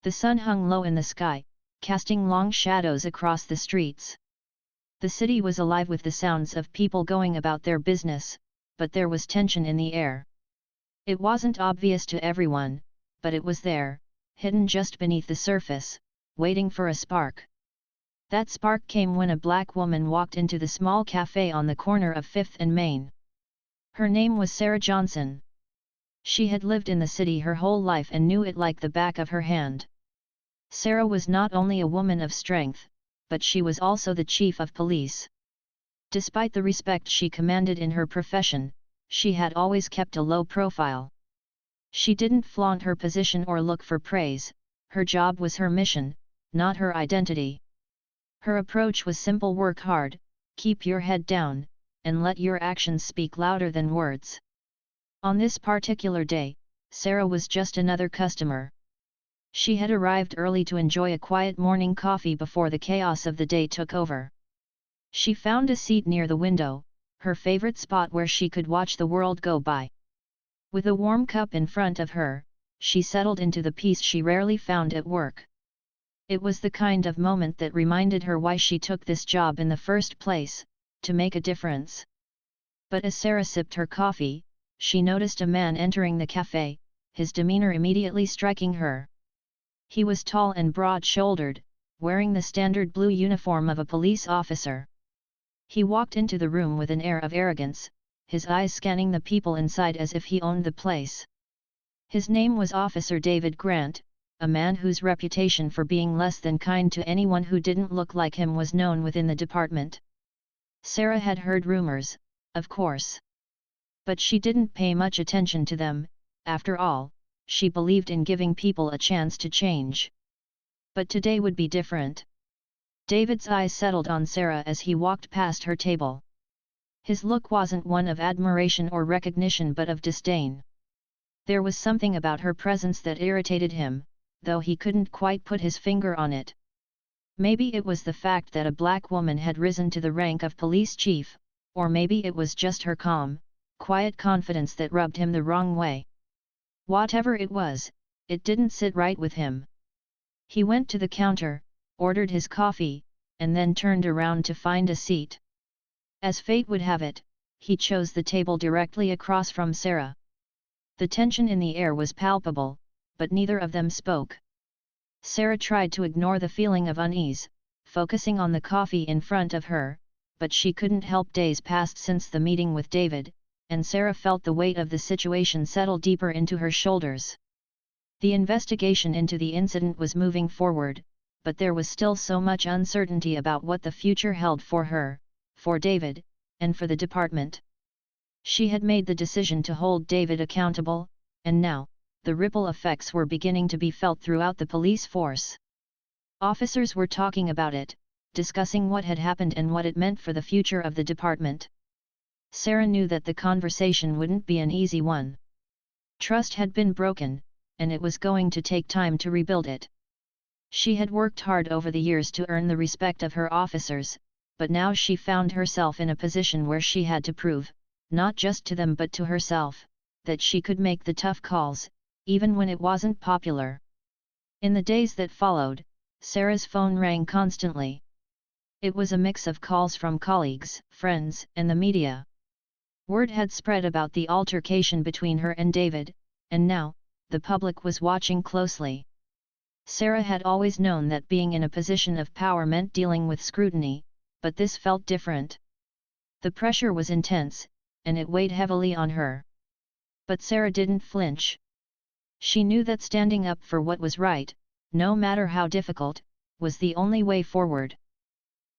The sun hung low in the sky, casting long shadows across the streets. The city was alive with the sounds of people going about their business, but there was tension in the air. It wasn't obvious to everyone, but it was there, hidden just beneath the surface, waiting for a spark. That spark came when a black woman walked into the small cafe on the corner of 5th and Main. Her name was Sarah Johnson. She had lived in the city her whole life and knew it like the back of her hand. Sarah was not only a woman of strength, but she was also the chief of police. Despite the respect she commanded in her profession, she had always kept a low profile. She didn't flaunt her position or look for praise. Her job was her mission, not her identity. Her approach was simple: work hard, keep your head down, and let your actions speak louder than words. On this particular day, Sarah was just another customer. She had arrived early to enjoy a quiet morning coffee before the chaos of the day took over. She found a seat near the window, her favorite spot where she could watch the world go by. With a warm cup in front of her, she settled into the peace she rarely found at work. It was the kind of moment that reminded her why she took this job in the first place, to make a difference. But as Sarah sipped her coffee, she noticed a man entering the cafe, his demeanor immediately striking her. He was tall and broad-shouldered, wearing the standard blue uniform of a police officer. He walked into the room with an air of arrogance, his eyes scanning the people inside as if he owned the place. His name was Officer David Grant, a man whose reputation for being less than kind to anyone who didn't look like him was known within the department. Sarah had heard rumors, of course. But she didn't pay much attention to them. After all, she believed in giving people a chance to change. But today would be different. David's eyes settled on Sarah as he walked past her table. His look wasn't one of admiration or recognition but of disdain. There was something about her presence that irritated him, though he couldn't quite put his finger on it. Maybe it was the fact that a black woman had risen to the rank of police chief, or maybe it was just her calm, quiet confidence that rubbed him the wrong way. Whatever it was, it didn't sit right with him. He went to the counter, ordered his coffee, and then turned around to find a seat. As fate would have it, he chose the table directly across from Sarah. The tension in the air was palpable, but neither of them spoke. Sarah tried to ignore the feeling of unease, focusing on the coffee in front of her, but she couldn't help. Days passed since the meeting with David, and Sarah felt the weight of the situation settle deeper into her shoulders. The investigation into the incident was moving forward, but there was still so much uncertainty about what the future held for her, for David, and for the department. She had made the decision to hold David accountable, and now, the ripple effects were beginning to be felt throughout the police force. Officers were talking about it, discussing what had happened and what it meant for the future of the department. Sarah knew that the conversation wouldn't be an easy one. Trust had been broken, and it was going to take time to rebuild it. She had worked hard over the years to earn the respect of her officers, but now she found herself in a position where she had to prove, not just to them but to herself, that she could make the tough calls, even when it wasn't popular. In the days that followed, Sarah's phone rang constantly. It was a mix of calls from colleagues, friends, and the media. Word had spread about the altercation between her and David, and now, the public was watching closely. Sarah had always known that being in a position of power meant dealing with scrutiny, but this felt different. The pressure was intense, and it weighed heavily on her. But Sarah didn't flinch. She knew that standing up for what was right, no matter how difficult, was the only way forward.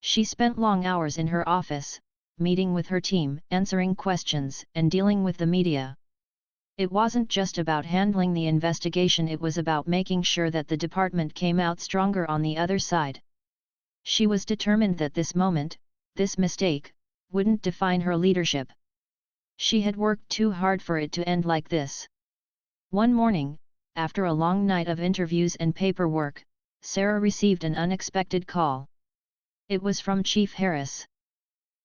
She spent long hours in her office, meeting with her team, answering questions, and dealing with the media. It wasn't just about handling the investigation, it was about making sure that the department came out stronger on the other side. She was determined that this moment, this mistake, wouldn't define her leadership. She had worked too hard for it to end like this. One morning, after a long night of interviews and paperwork, Sarah received an unexpected call. It was from Chief Harris.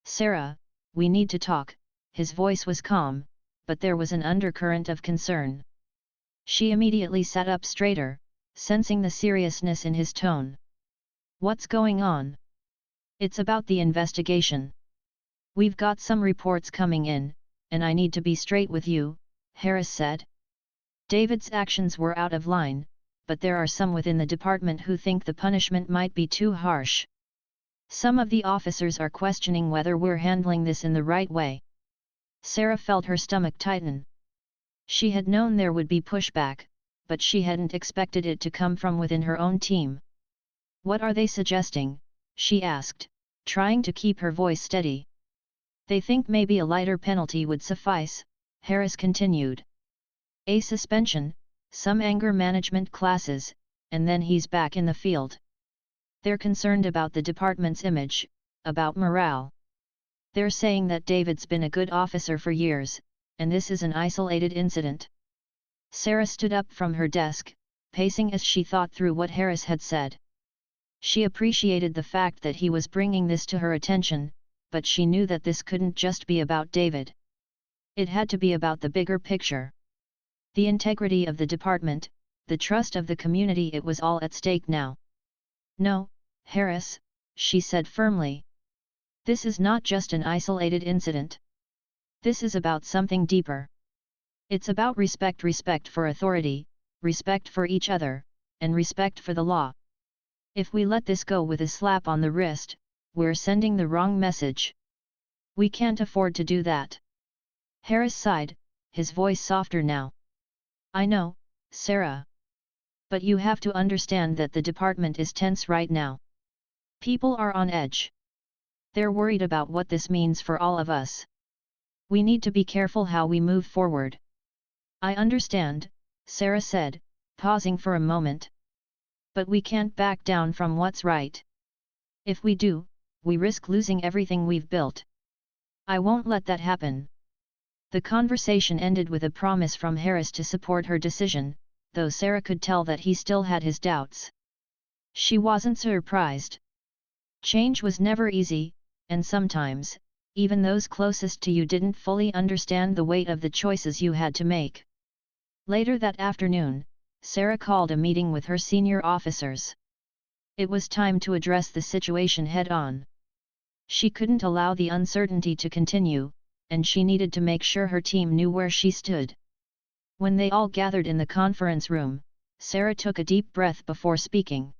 "Sarah, we need to talk." His voice was calm, but there was an undercurrent of concern. She immediately sat up straighter, sensing the seriousness in his tone. "What's going on?" "It's about the investigation. We've got some reports coming in, and I need to be straight with you," Harris said. David's actions were out of line, but there are some within the department who think the punishment might be too harsh. Some of the officers are questioning whether we're handling this in the right way. Sarah felt her stomach tighten. She had known there would be pushback, but she hadn't expected it to come from within her own team. "What are they suggesting?" she asked, trying to keep her voice steady. "They think maybe a lighter penalty would suffice," Harris continued. "A suspension, some anger management classes, and then he's back in the field. They're concerned about the department's image, about morale. They're saying that David's been a good officer for years, and this is an isolated incident." Sarah stood up from her desk, pacing as she thought through what Harris had said. She appreciated the fact that he was bringing this to her attention, but she knew that this couldn't just be about David. It had to be about the bigger picture. The integrity of the department, the trust of the community. It was all at stake now. "No, Harris," she said firmly. "This is not just an isolated incident. This is about something deeper. It's about respect for authority, respect for each other, and respect for the law. If we let this go with a slap on the wrist, we're sending the wrong message. We can't afford to do that." Harris sighed, his voice softer now. "I know, Sarah. But you have to understand that the department is tense right now. People are on edge. They're worried about what this means for all of us. We need to be careful how we move forward." "I understand," Sarah said, pausing for a moment. "But we can't back down from what's right. If we do, we risk losing everything we've built. I won't let that happen." The conversation ended with a promise from Harris to support her decision, though Sarah could tell that he still had his doubts. She wasn't surprised. Change was never easy, and sometimes, even those closest to you didn't fully understand the weight of the choices you had to make. Later that afternoon, Sarah called a meeting with her senior officers. It was time to address the situation head-on. She couldn't allow the uncertainty to continue, and she needed to make sure her team knew where she stood. When they all gathered in the conference room, Sarah took a deep breath before speaking.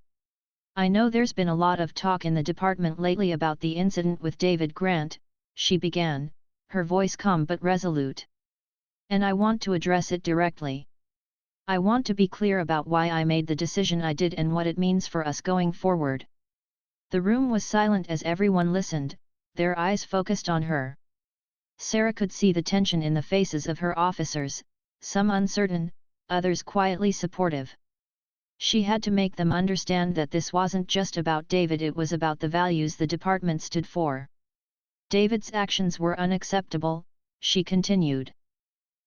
"I know there's been a lot of talk in the department lately about the incident with David Grant," she began, her voice calm but resolute. "And I want to address it directly. I want to be clear about why I made the decision I did and what it means for us going forward." The room was silent as everyone listened, their eyes focused on her. Sarah could see the tension in the faces of her officers, some uncertain, others quietly supportive. She had to make them understand that this wasn't just about David, it was about the values the department stood for. "David's actions were unacceptable," she continued.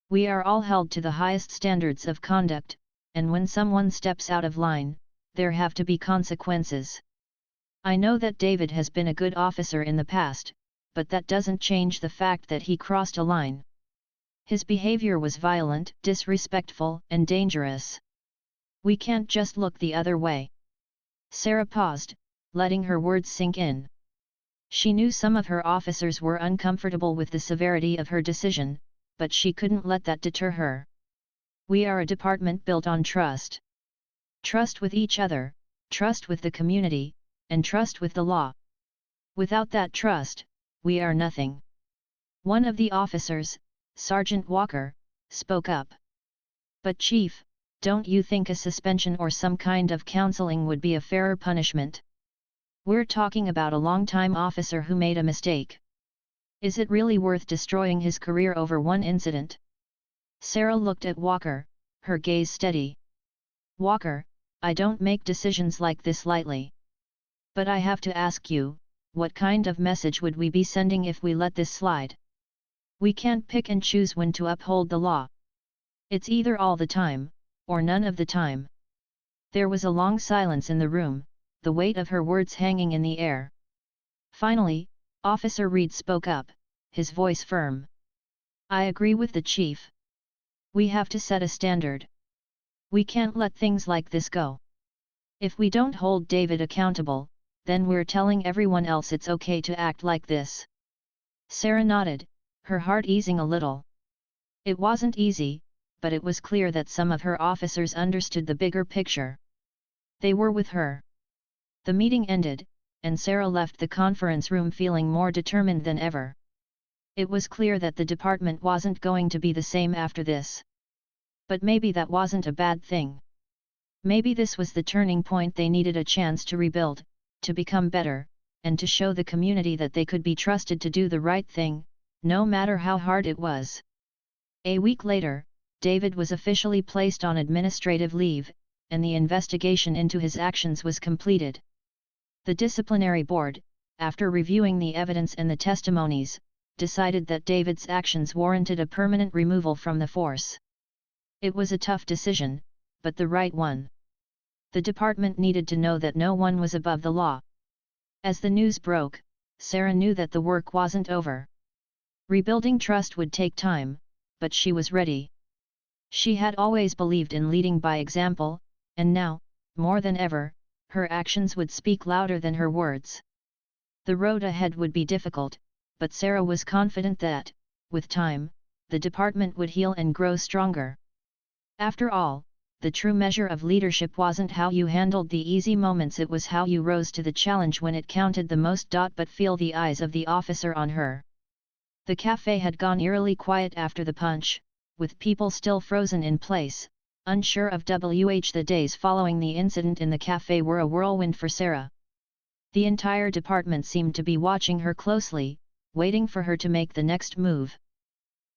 "We are all held to the highest standards of conduct, and when someone steps out of line, there have to be consequences. I know that David has been a good officer in the past, but that doesn't change the fact that he crossed a line. His behavior was violent, disrespectful, and dangerous. We can't just look the other way." Sarah paused, letting her words sink in. She knew some of her officers were uncomfortable with the severity of her decision, but she couldn't let that deter her. "We are a department built on trust. Trust with each other, trust with the community, and trust with the law. Without that trust, we are nothing." One of the officers, Sergeant Walker, spoke up. "But Chief, don't you think a suspension or some kind of counseling would be a fairer punishment? We're talking about a long-time officer who made a mistake. Is it really worth destroying his career over one incident?" Sarah looked at Walker, her gaze steady. "Walker, I don't make decisions like this lightly. But I have to ask you, what kind of message would we be sending if we let this slide? We can't pick and choose when to uphold the law. It's either all the time, or none of the time." There was a long silence in the room, the weight of her words hanging in the air. Finally, Officer Reed spoke up, his voice firm. "I agree with the chief. We have to set a standard. We can't let things like this go. If we don't hold David accountable, then we're telling everyone else it's okay to act like this. Sarah nodded, her heart easing a little. It wasn't easy, but it was clear that some of her officers understood the bigger picture. They were with her. The meeting ended, and Sarah left the conference room feeling more determined than ever. It was clear that the department wasn't going to be the same after this. But maybe that wasn't a bad thing. Maybe this was the turning point they needed, a chance to rebuild, to become better, and to show the community that they could be trusted to do the right thing, no matter how hard it was. A week later, David was officially placed on administrative leave, and the investigation into his actions was completed. The disciplinary board, after reviewing the evidence and the testimonies, decided that David's actions warranted a permanent removal from the force. It was a tough decision, but the right one. The department needed to know that no one was above the law. As the news broke, Sarah knew that the work wasn't over. Rebuilding trust would take time, but she was ready. She had always believed in leading by example, and now, more than ever, her actions would speak louder than her words. The road ahead would be difficult, but Sarah was confident that, with time, the department would heal and grow stronger. After all, the true measure of leadership wasn't how you handled the easy moments, it was how you rose to the challenge when it counted the most. But feel the eyes of the officer on her. The cafe had gone eerily quiet after the punch, with people still frozen in place, unsure of the days following the incident in the cafe were a whirlwind for Sarah. The entire department seemed to be watching her closely, waiting for her to make the next move.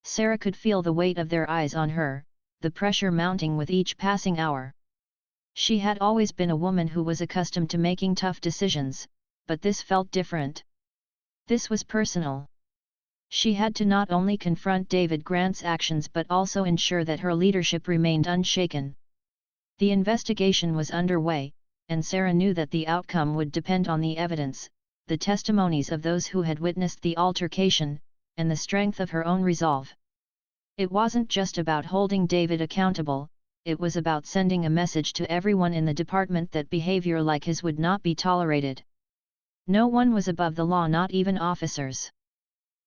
Sarah could feel the weight of their eyes on her, the pressure mounting with each passing hour. She had always been a woman who was accustomed to making tough decisions, but this felt different. This was personal. She had to not only confront David Grant's actions but also ensure that her leadership remained unshaken. The investigation was underway, and Sarah knew that the outcome would depend on the evidence, the testimonies of those who had witnessed the altercation, and the strength of her own resolve. It wasn't just about holding David accountable, it was about sending a message to everyone in the department that behavior like his would not be tolerated. No one was above the law, not even officers.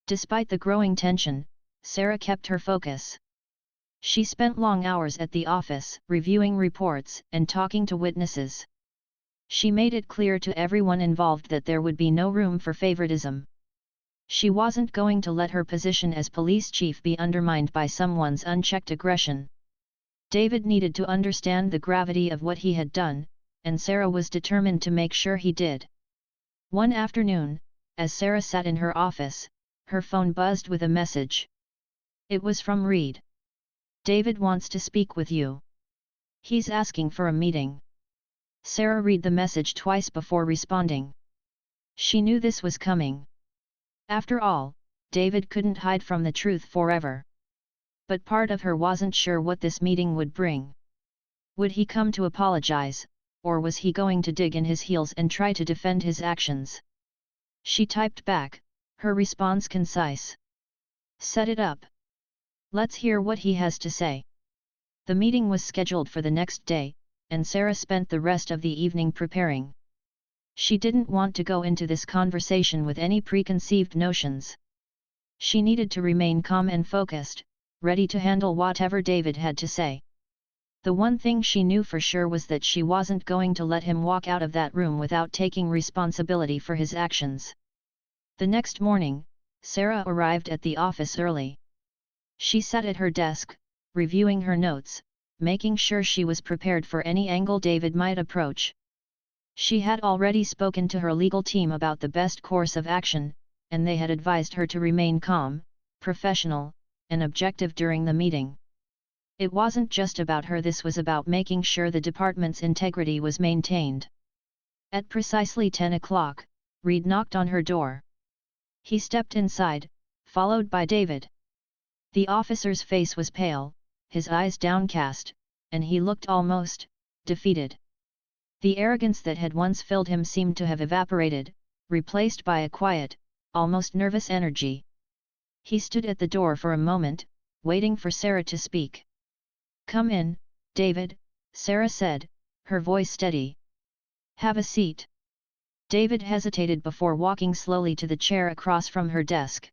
Despite the growing tension, Sarah kept her focus. She spent long hours at the office, reviewing reports and talking to witnesses. She made it clear to everyone involved that there would be no room for favoritism. She wasn't going to let her position as police chief be undermined by someone's unchecked aggression. David needed to understand the gravity of what he had done, and Sarah was determined to make sure he did. One afternoon, as Sarah sat in her office, her phone buzzed with a message. It was from Reed. "David wants to speak with you. He's asking for a meeting." Sarah read the message twice before responding. She knew this was coming. After all, David couldn't hide from the truth forever. But part of her wasn't sure what this meeting would bring. Would he come to apologize, or was he going to dig in his heels and try to defend his actions? She typed back, her response concise. "Set it up. Let's hear what he has to say." The meeting was scheduled for the next day, and Sarah spent the rest of the evening preparing. She didn't want to go into this conversation with any preconceived notions. She needed to remain calm and focused, ready to handle whatever David had to say. The one thing she knew for sure was that she wasn't going to let him walk out of that room without taking responsibility for his actions. The next morning, Sarah arrived at the office early. She sat at her desk, reviewing her notes, making sure she was prepared for any angle David might approach. She had already spoken to her legal team about the best course of action, and they had advised her to remain calm, professional, and objective during the meeting. It wasn't just about her, this was about making sure the department's integrity was maintained. At precisely 10 o'clock, Reed knocked on her door. He stepped inside, followed by David. The officer's face was pale, his eyes downcast, and he looked almost defeated. The arrogance that had once filled him seemed to have evaporated, replaced by a quiet, almost nervous energy. He stood at the door for a moment, waiting for Sarah to speak. "Come in, David," Sarah said, her voice steady. Have a seat. David hesitated before walking slowly to the chair across from her desk.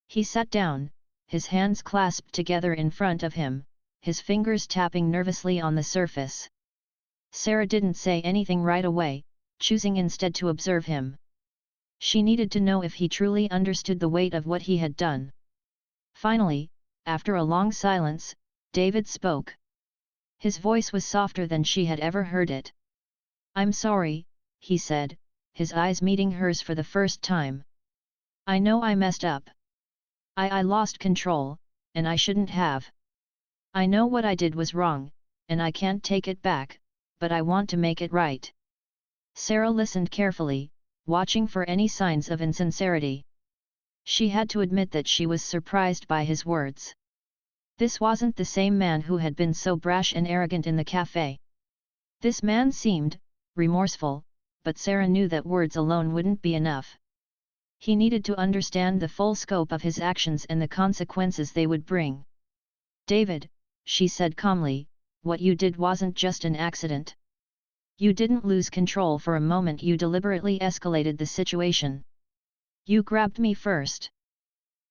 He sat down, his hands clasped together in front of him, his fingers tapping nervously on the surface. Sarah didn't say anything right away, choosing instead to observe him. She needed to know if he truly understood the weight of what he had done. Finally, after a long silence, David spoke. His voice was softer than she had ever heard it. "I'm sorry," he said, his eyes meeting hers for the first time. "I know I messed up. I lost control, and I shouldn't have. I know what I did was wrong, and I can't take it back, but I want to make it right." Sarah listened carefully, watching for any signs of insincerity. She had to admit that she was surprised by his words. This wasn't the same man who had been so brash and arrogant in the cafe. This man seemed remorseful, but Sarah knew that words alone wouldn't be enough. He needed to understand the full scope of his actions and the consequences they would bring. "David," she said calmly, "what you did wasn't just an accident. You didn't lose control for a moment, you deliberately escalated the situation. You grabbed me first.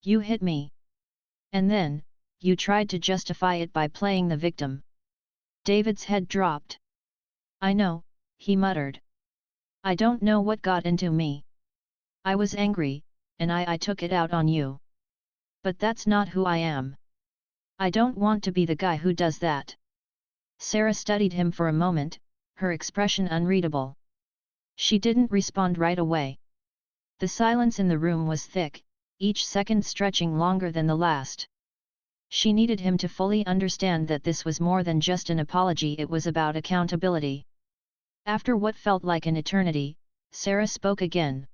You hit me. And then, you tried to justify it by playing the victim." David's head dropped. "I know," he muttered. "I don't know what got into me. I was angry, and I took it out on you. But that's not who I am. I don't want to be the guy who does that." Sarah studied him for a moment, her expression unreadable. She didn't respond right away. The silence in the room was thick, each second stretching longer than the last. She needed him to fully understand that this was more than just an apology, it was about accountability. After what felt like an eternity, Sarah spoke again.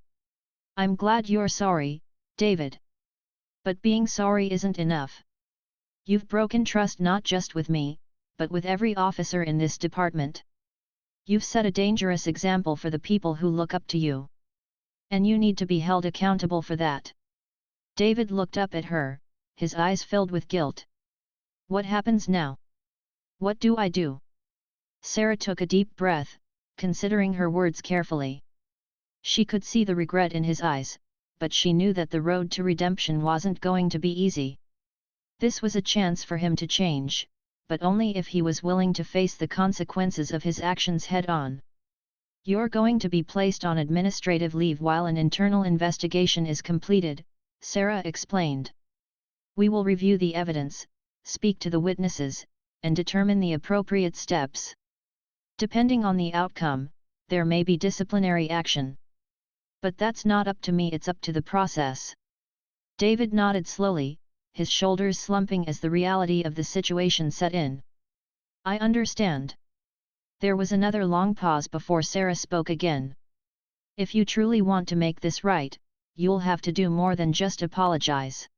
"I'm glad you're sorry, David. But being sorry isn't enough. You've broken trust not just with me, but with every officer in this department. You've set a dangerous example for the people who look up to you. And you need to be held accountable for that." David looked up at her, his eyes filled with guilt. "What happens now? What do I do?" Sarah took a deep breath, considering her words carefully. She could see the regret in his eyes, but she knew that the road to redemption wasn't going to be easy. This was a chance for him to change, but only if he was willing to face the consequences of his actions head-on. "You're going to be placed on administrative leave while an internal investigation is completed," Sarah explained. "We will review the evidence, speak to the witnesses, and determine the appropriate steps. Depending on the outcome, there may be disciplinary action. But that's not up to me, it's up to the process." David nodded slowly, his shoulders slumping as the reality of the situation set in. "I understand." There was another long pause before Sarah spoke again. "If you truly want to make this right, you'll have to do more than just apologize.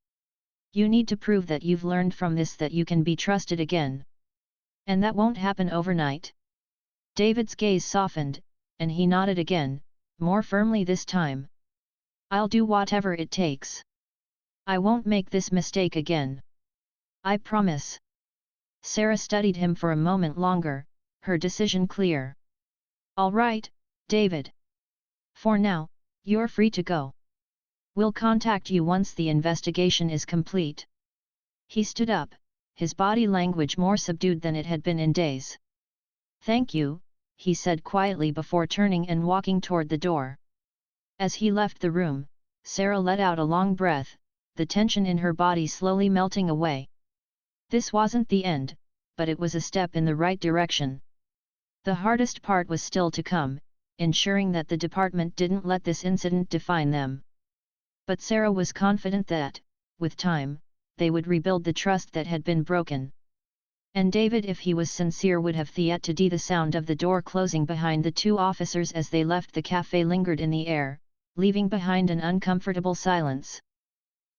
You need to prove that you've learned from this, that you can be trusted again. And that won't happen overnight." David's gaze softened, and he nodded again, more firmly this time. "I'll do whatever it takes. I won't make this mistake again. I promise." Sarah studied him for a moment longer, her decision clear. "All right, David. For now, you're free to go. We'll contact you once the investigation is complete." He stood up, his body language more subdued than it had been in days. "Thank you," he said quietly before turning and walking toward the door. As he left the room, Sarah let out a long breath, the tension in her body slowly melting away. This wasn't the end, but it was a step in the right direction. The hardest part was still to come, ensuring that the department didn't let this incident define them. But Sarah was confident that, with time, they would rebuild the trust that had been broken. And David, if he was sincere, would have yet to the sound of the door closing behind the two officers as they left the cafe lingered in the air, leaving behind an uncomfortable silence.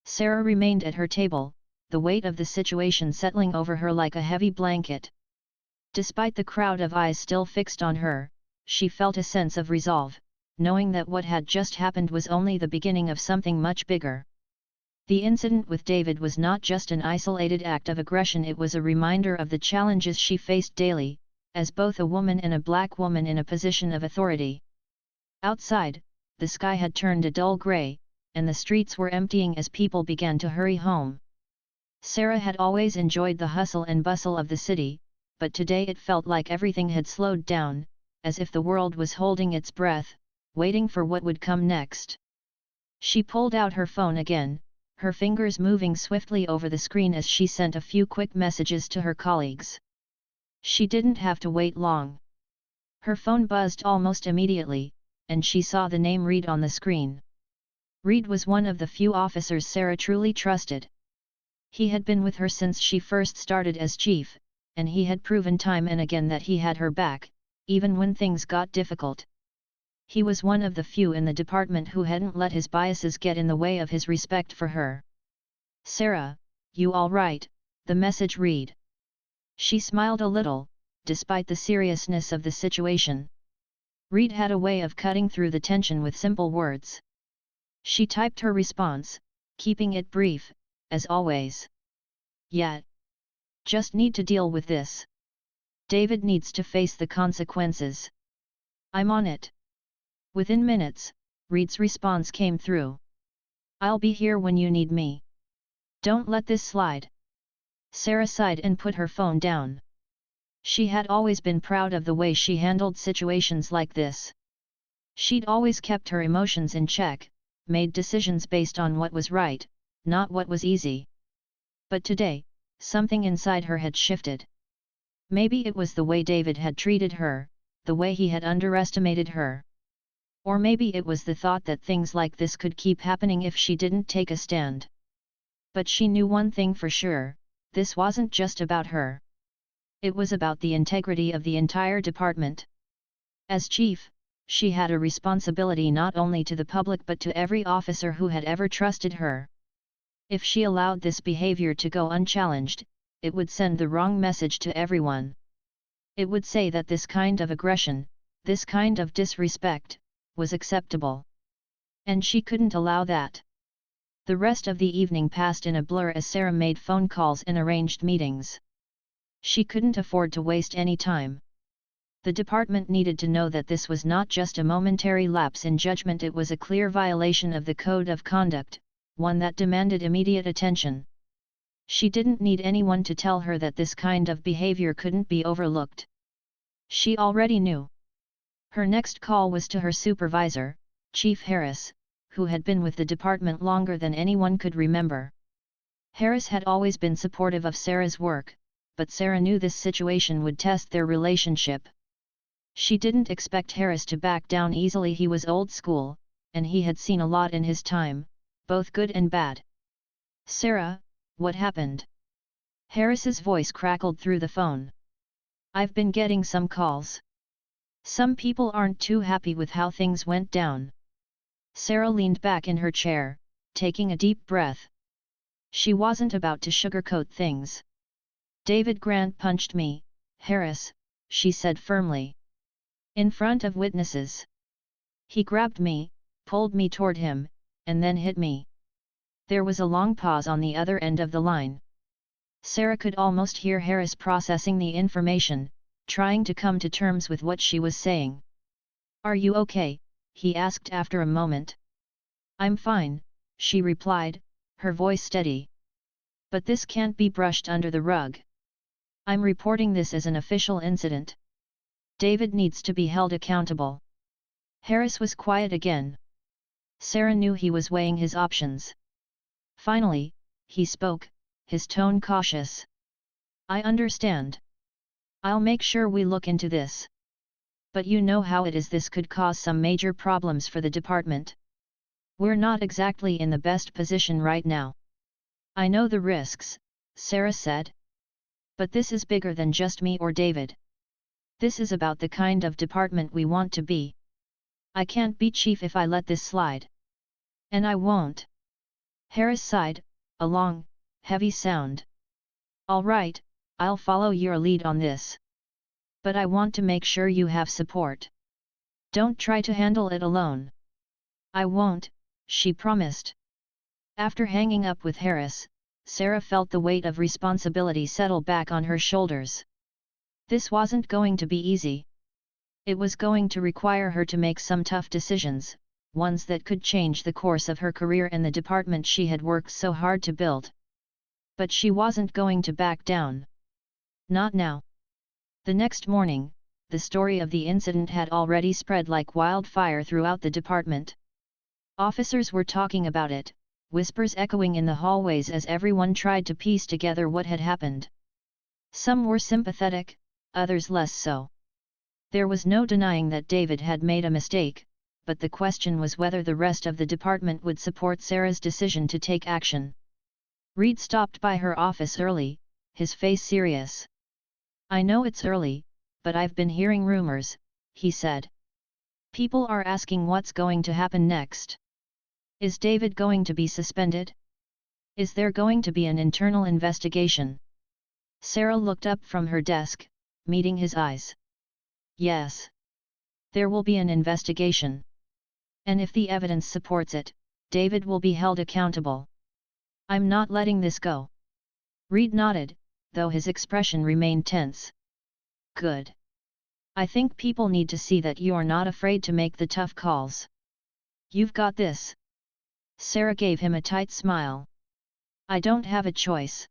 Sarah remained at her table, the weight of the situation settling over her like a heavy blanket. Despite the crowd of eyes still fixed on her, she felt a sense of resolve, knowing that what had just happened was only the beginning of something much bigger. The incident with David was not just an isolated act of aggression, it was a reminder of the challenges she faced daily, as both a woman and a black woman in a position of authority. Outside, the sky had turned a dull grey, and the streets were emptying as people began to hurry home. Sarah had always enjoyed the hustle and bustle of the city, but today it felt like everything had slowed down, as if the world was holding its breath, waiting for what would come next. She pulled out her phone again, her fingers moving swiftly over the screen as she sent a few quick messages to her colleagues. She didn't have to wait long. Her phone buzzed almost immediately, and she saw the name Reed on the screen. Reed was one of the few officers Sarah truly trusted. He had been with her since she first started as chief, and he had proven time and again that he had her back, even when things got difficult. He was one of the few in the department who hadn't let his biases get in the way of his respect for her. "Sarah, you all right?" the message read. She smiled a little, despite the seriousness of the situation. Reed had a way of cutting through the tension with simple words. She typed her response, keeping it brief, as always. "Yeah. Just need to deal with this. David needs to face the consequences. I'm on it." Within minutes, Reed's response came through. "I'll be here when you need me. Don't let this slide." Sarah sighed and put her phone down. She had always been proud of the way she handled situations like this. She'd always kept her emotions in check, made decisions based on what was right, not what was easy. But today, something inside her had shifted. Maybe it was the way David had treated her, the way he had underestimated her. Or maybe it was the thought that things like this could keep happening if she didn't take a stand. But she knew one thing for sure: this wasn't just about her. It was about the integrity of the entire department. As chief, she had a responsibility not only to the public but to every officer who had ever trusted her. If she allowed this behavior to go unchallenged, it would send the wrong message to everyone. It would say that this kind of aggression, this kind of disrespect, was acceptable. And she couldn't allow that. The rest of the evening passed in a blur as Sarah made phone calls and arranged meetings. She couldn't afford to waste any time. The department needed to know that this was not just a momentary lapse in judgment, it was a clear violation of the code of conduct, one that demanded immediate attention. She didn't need anyone to tell her that this kind of behavior couldn't be overlooked. She already knew. Her next call was to her supervisor, Chief Harris, who had been with the department longer than anyone could remember. Harris had always been supportive of Sarah's work, but Sarah knew this situation would test their relationship. She didn't expect Harris to back down easily. He was old school, and he had seen a lot in his time, both good and bad. "Sarah, what happened?" Harris's voice crackled through the phone. "I've been getting some calls. Some people aren't too happy with how things went down." Sarah leaned back in her chair, taking a deep breath. She wasn't about to sugarcoat things. "David Grant punched me, Harris," she said firmly. "In front of witnesses. He grabbed me, pulled me toward him, and then hit me." There was a long pause on the other end of the line. Sarah could almost hear Harris processing the information, trying to come to terms with what she was saying. "Are you okay?" he asked after a moment. "I'm fine," she replied, her voice steady. "But this can't be brushed under the rug. I'm reporting this as an official incident. David needs to be held accountable." Harris was quiet again. Sarah knew he was weighing his options. Finally, he spoke, his tone cautious. "I understand. I'll make sure we look into this. But you know how it is, this could cause some major problems for the department. We're not exactly in the best position right now." "I know the risks," Sarah said. "But this is bigger than just me or David. This is about the kind of department we want to be. I can't be chief if I let this slide. And I won't." Harris sighed, a long, heavy sound. "All right, I'll follow your lead on this. But I want to make sure you have support. Don't try to handle it alone." "I won't," she promised. After hanging up with Harris, Sarah felt the weight of responsibility settle back on her shoulders. This wasn't going to be easy. It was going to require her to make some tough decisions, ones that could change the course of her career and the department she had worked so hard to build. But she wasn't going to back down. Not now. The next morning, the story of the incident had already spread like wildfire throughout the department. Officers were talking about it, whispers echoing in the hallways as everyone tried to piece together what had happened. Some were sympathetic, others less so. There was no denying that David had made a mistake, but the question was whether the rest of the department would support Sarah's decision to take action. Reed stopped by her office early, his face serious. "I know it's early, but I've been hearing rumors," he said. "People are asking what's going to happen next. Is David going to be suspended? Is there going to be an internal investigation?" Sarah looked up from her desk, meeting his eyes. "Yes. There will be an investigation. And if the evidence supports it, David will be held accountable. I'm not letting this go." Reed nodded, though his expression remained tense. "Good. I think people need to see that you're not afraid to make the tough calls. You've got this." Sarah gave him a tight smile. "I don't have a choice."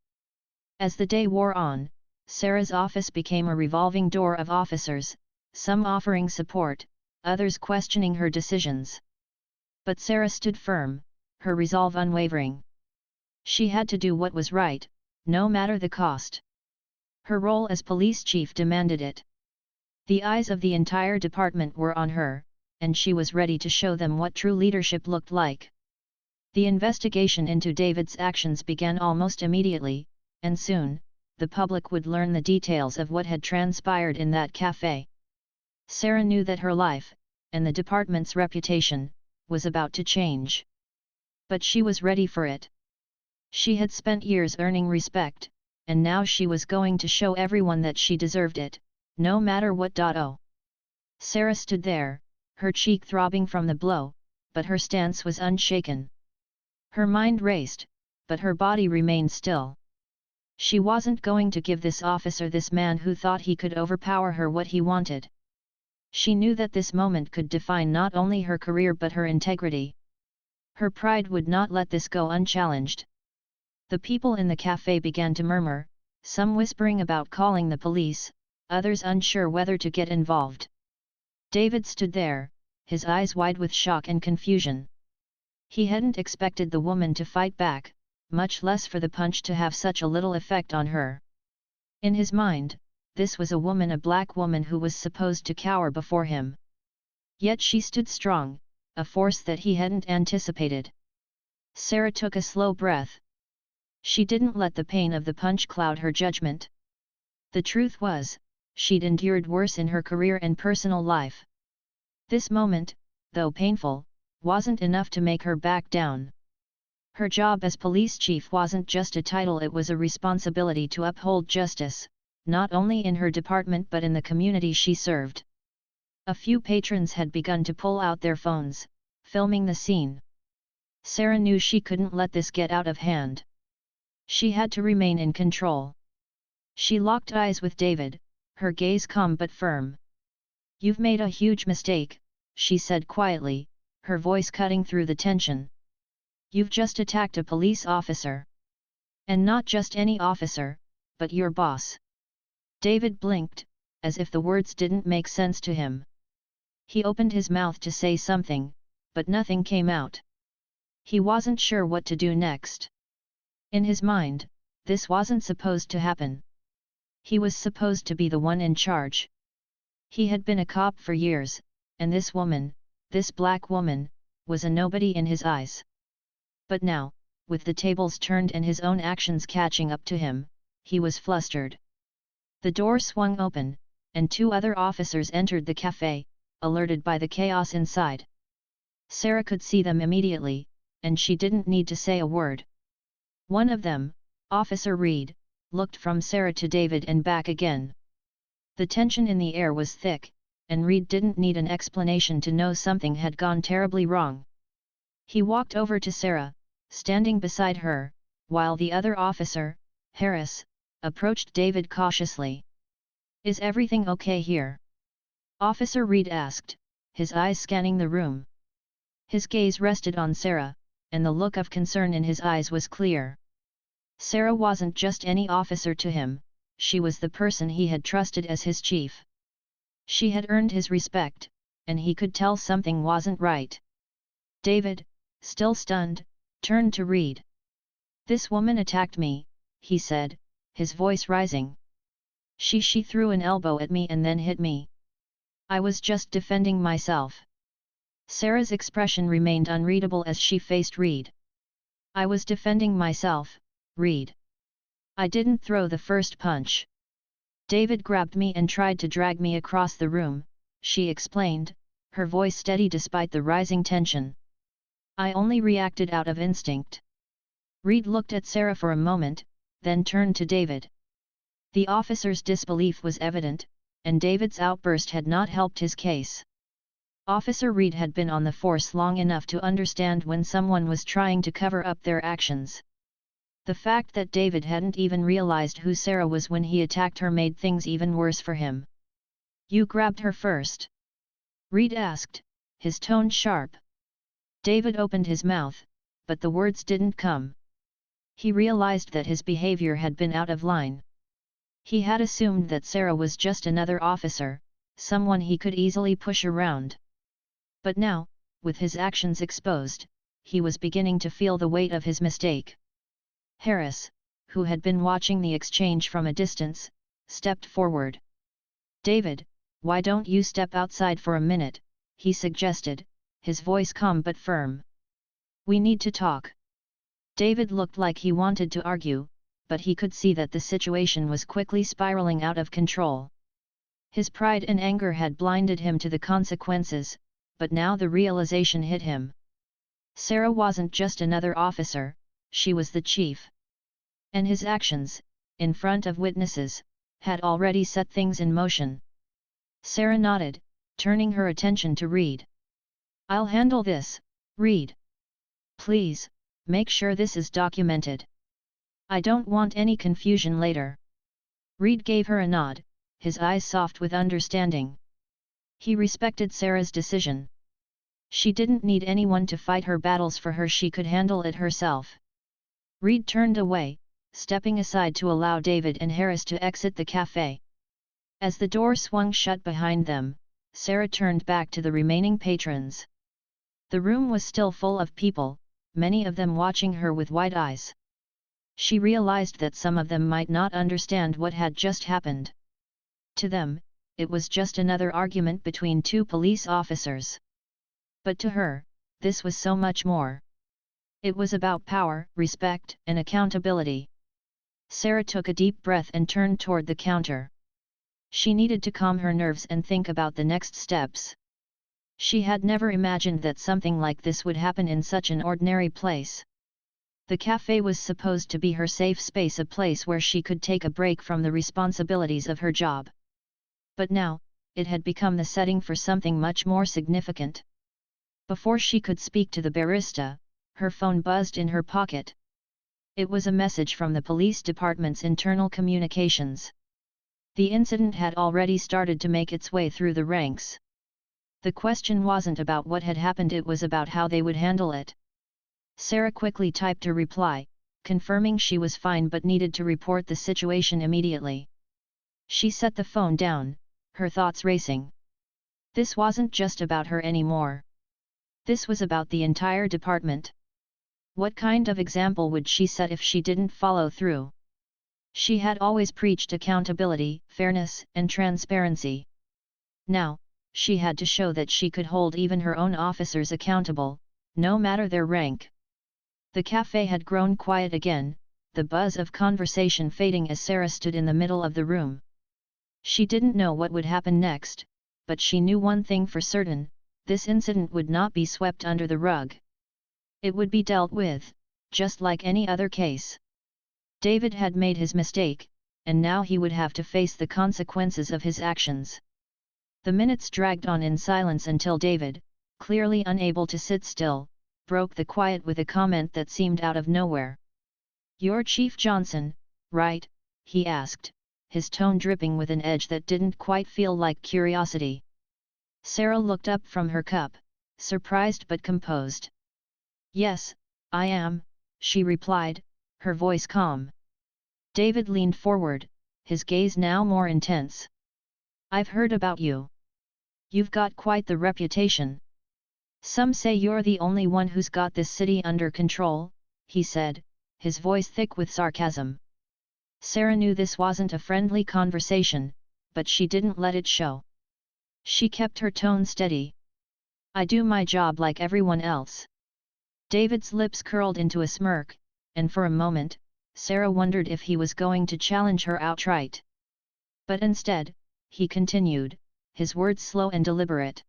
As the day wore on, Sarah's office became a revolving door of officers, some offering support, others questioning her decisions. But Sarah stood firm, her resolve unwavering. She had to do what was right, no matter the cost. Her role as police chief demanded it. The eyes of the entire department were on her, and she was ready to show them what true leadership looked like. The investigation into David's actions began almost immediately, and soon, the public would learn the details of what had transpired in that cafe. Sarah knew that her life, and the department's reputation, was about to change. But she was ready for it. She had spent years earning respect, and now she was going to show everyone that she deserved it, no matter what. Sarah stood there, her cheek throbbing from the blow, but her stance was unshaken. Her mind raced, but her body remained still. She wasn't going to give this officer, this man who thought he could overpower her, what he wanted. She knew that this moment could define not only her career but her integrity. Her pride would not let this go unchallenged. The people in the cafe began to murmur, some whispering about calling the police, others unsure whether to get involved. David stood there, his eyes wide with shock and confusion. He hadn't expected the woman to fight back, much less for the punch to have such a little effect on her. In his mind, this was a woman, a black woman, who was supposed to cower before him. Yet she stood strong, a force that he hadn't anticipated. Sarah took a slow breath. She didn't let the pain of the punch cloud her judgment. The truth was, she'd endured worse in her career and personal life. This moment, though painful, wasn't enough to make her back down. Her job as police chief wasn't just a title, it was a responsibility to uphold justice, not only in her department but in the community she served. A few patrons had begun to pull out their phones, filming the scene. Sarah knew she couldn't let this get out of hand. She had to remain in control. She locked eyes with David, her gaze calm but firm. "You've made a huge mistake," she said quietly, her voice cutting through the tension. "You've just attacked a police officer. And not just any officer, but your boss." David blinked, as if the words didn't make sense to him. He opened his mouth to say something, but nothing came out. He wasn't sure what to do next. In his mind, this wasn't supposed to happen. He was supposed to be the one in charge. He had been a cop for years, and this woman, this black woman, was a nobody in his eyes. But now, with the tables turned and his own actions catching up to him, he was flustered. The door swung open, and two other officers entered the cafe, alerted by the chaos inside. Sarah could see them immediately, and she didn't need to say a word. One of them, Officer Reed, looked from Sarah to David and back again. The tension in the air was thick, and Reed didn't need an explanation to know something had gone terribly wrong. He walked over to Sarah, standing beside her, while the other officer, Harris, approached David cautiously. Is everything okay here? Officer Reed asked, his eyes scanning the room. His gaze rested on Sarah, and the look of concern in his eyes was clear. Sarah wasn't just any officer to him, she was the person he had trusted as his chief. She had earned his respect, and he could tell something wasn't right. David, still stunned, turned to Reed. "This woman attacked me," he said, his voice rising. She threw an elbow at me and then hit me. I was just defending myself." Sarah's expression remained unreadable as she faced Reed. "I was defending myself, Reed. I didn't throw the first punch. David grabbed me and tried to drag me across the room," she explained, her voice steady despite the rising tension. "I only reacted out of instinct." Reed looked at Sarah for a moment, then turned to David. The officer's disbelief was evident, and David's outburst had not helped his case. Officer Reed had been on the force long enough to understand when someone was trying to cover up their actions. The fact that David hadn't even realized who Sarah was when he attacked her made things even worse for him. "You grabbed her first?" Reed asked, his tone sharp. David opened his mouth, but the words didn't come. He realized that his behavior had been out of line. He had assumed that Sarah was just another officer, someone he could easily push around. But now, with his actions exposed, he was beginning to feel the weight of his mistake. Harris, who had been watching the exchange from a distance, stepped forward. "David, why don't you step outside for a minute?" he suggested, his voice calm but firm. "We need to talk." David looked like he wanted to argue, but he could see that the situation was quickly spiraling out of control. His pride and anger had blinded him to the consequences, but now the realization hit him. Sarah wasn't just another officer, she was the chief. And his actions, in front of witnesses, had already set things in motion. Sarah nodded, turning her attention to Reed. "I'll handle this, Reed. Please, make sure this is documented. I don't want any confusion later." Reed gave her a nod, his eyes soft with understanding. He respected Sarah's decision. She didn't need anyone to fight her battles for her, she could handle it herself. Reed turned away, stepping aside to allow David and Harris to exit the cafe. As the door swung shut behind them, Sarah turned back to the remaining patrons. The room was still full of people, many of them watching her with wide eyes. She realized that some of them might not understand what had just happened. To them, it was just another argument between two police officers. But to her, this was so much more. It was about power, respect, and accountability. Sarah took a deep breath and turned toward the counter. She needed to calm her nerves and think about the next steps. She had never imagined that something like this would happen in such an ordinary place. The cafe was supposed to be her safe space, a place where she could take a break from the responsibilities of her job. But now, it had become the setting for something much more significant. Before she could speak to the barista, her phone buzzed in her pocket. It was a message from the police department's internal communications. The incident had already started to make its way through the ranks. The question wasn't about what had happened, it was about how they would handle it. Sarah quickly typed a reply, confirming she was fine but needed to report the situation immediately. She set the phone down, her thoughts racing. This wasn't just about her anymore. This was about the entire department. What kind of example would she set if she didn't follow through? She had always preached accountability, fairness, and transparency. Now, she had to show that she could hold even her own officers accountable, no matter their rank. The cafe had grown quiet again, the buzz of conversation fading as Sarah stood in the middle of the room. She didn't know what would happen next, but she knew one thing for certain: this incident would not be swept under the rug. It would be dealt with, just like any other case. David had made his mistake, and now he would have to face the consequences of his actions. The minutes dragged on in silence until David, clearly unable to sit still, broke the quiet with a comment that seemed out of nowhere. "You're Chief Johnson, right?" he asked, his tone dripping with an edge that didn't quite feel like curiosity. Sarah looked up from her cup, surprised but composed. "Yes, I am," she replied, her voice calm. David leaned forward, his gaze now more intense. "I've heard about you. You've got quite the reputation. Some say you're the only one who's got this city under control," he said, his voice thick with sarcasm. Sarah knew this wasn't a friendly conversation, but she didn't let it show. She kept her tone steady. "I do my job like everyone else." David's lips curled into a smirk, and for a moment, Sarah wondered if he was going to challenge her outright. But instead, he continued, his words slow and deliberate.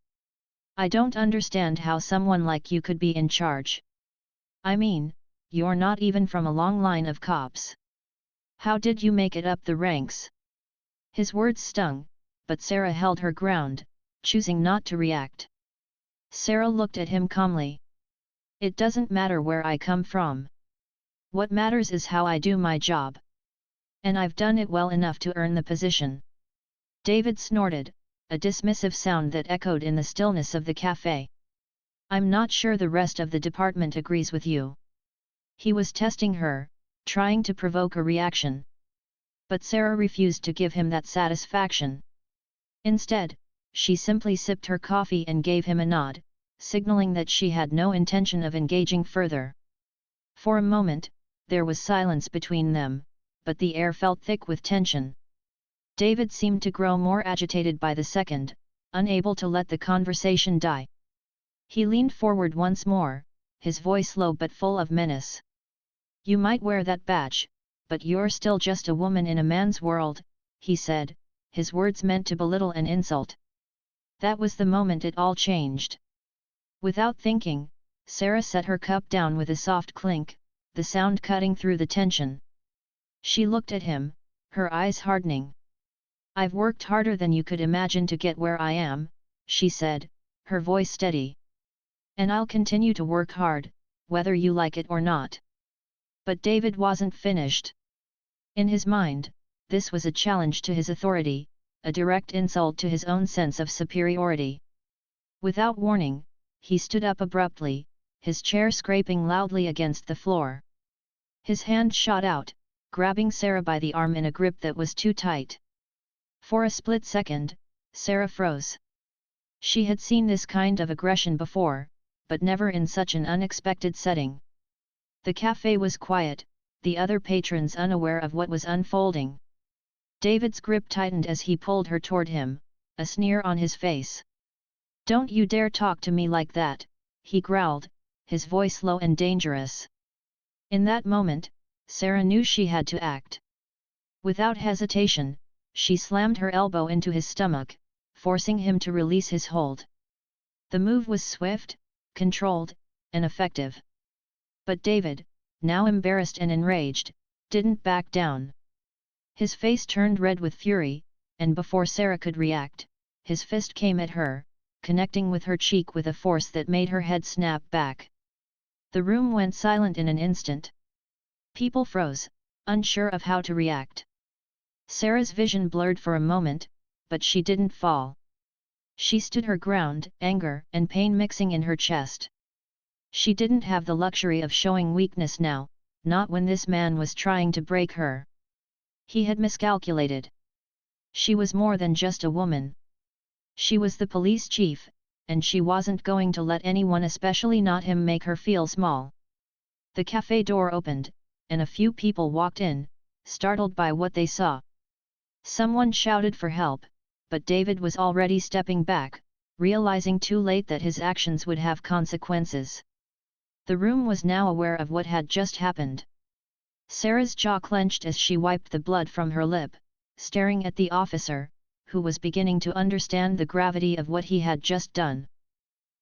"I don't understand how someone like you could be in charge. I mean, you're not even from a long line of cops. How did you make it up the ranks?" His words stung, but Sarah held her ground, choosing not to react. Sarah looked at him calmly. "It doesn't matter where I come from. What matters is how I do my job. And I've done it well enough to earn the position." David snorted, a dismissive sound that echoed in the stillness of the cafe. "I'm not sure the rest of the department agrees with you." He was testing her, trying to provoke a reaction. But Sarah refused to give him that satisfaction. Instead, she simply sipped her coffee and gave him a nod, signaling that she had no intention of engaging further. For a moment, there was silence between them, but the air felt thick with tension. David seemed to grow more agitated by the second, unable to let the conversation die. He leaned forward once more, his voice low but full of menace. "You might wear that badge, but you're still just a woman in a man's world," he said, his words meant to belittle an insult. That was the moment it all changed. Without thinking, Sarah set her cup down with a soft clink, the sound cutting through the tension. She looked at him, her eyes hardening. "I've worked harder than you could imagine to get where I am," she said, her voice steady. "And I'll continue to work hard, whether you like it or not." But David wasn't finished. In his mind, this was a challenge to his authority, a direct insult to his own sense of superiority. Without warning, he stood up abruptly, his chair scraping loudly against the floor. His hand shot out, grabbing Sarah by the arm in a grip that was too tight. For a split second, Sarah froze. She had seen this kind of aggression before, but never in such an unexpected setting. The cafe was quiet, the other patrons unaware of what was unfolding. David's grip tightened as he pulled her toward him, a sneer on his face. "Don't you dare talk to me like that," he growled, his voice low and dangerous. In that moment, Sarah knew she had to act. Without hesitation, she slammed her elbow into his stomach, forcing him to release his hold. The move was swift, controlled, and effective. But David, now embarrassed and enraged, didn't back down. His face turned red with fury, and before Sarah could react, his fist came at her, connecting with her cheek with a force that made her head snap back. The room went silent in an instant. People froze, unsure of how to react. Sarah's vision blurred for a moment, but she didn't fall. She stood her ground, anger and pain mixing in her chest. She didn't have the luxury of showing weakness now, not when this man was trying to break her. He had miscalculated. She was more than just a woman. She was the police chief, and she wasn't going to let anyone, especially not him, make her feel small. The cafe door opened, and a few people walked in, startled by what they saw. Someone shouted for help, but David was already stepping back, realizing too late that his actions would have consequences. The room was now aware of what had just happened. Sarah's jaw clenched as she wiped the blood from her lip, staring at the officer, who was beginning to understand the gravity of what he had just done.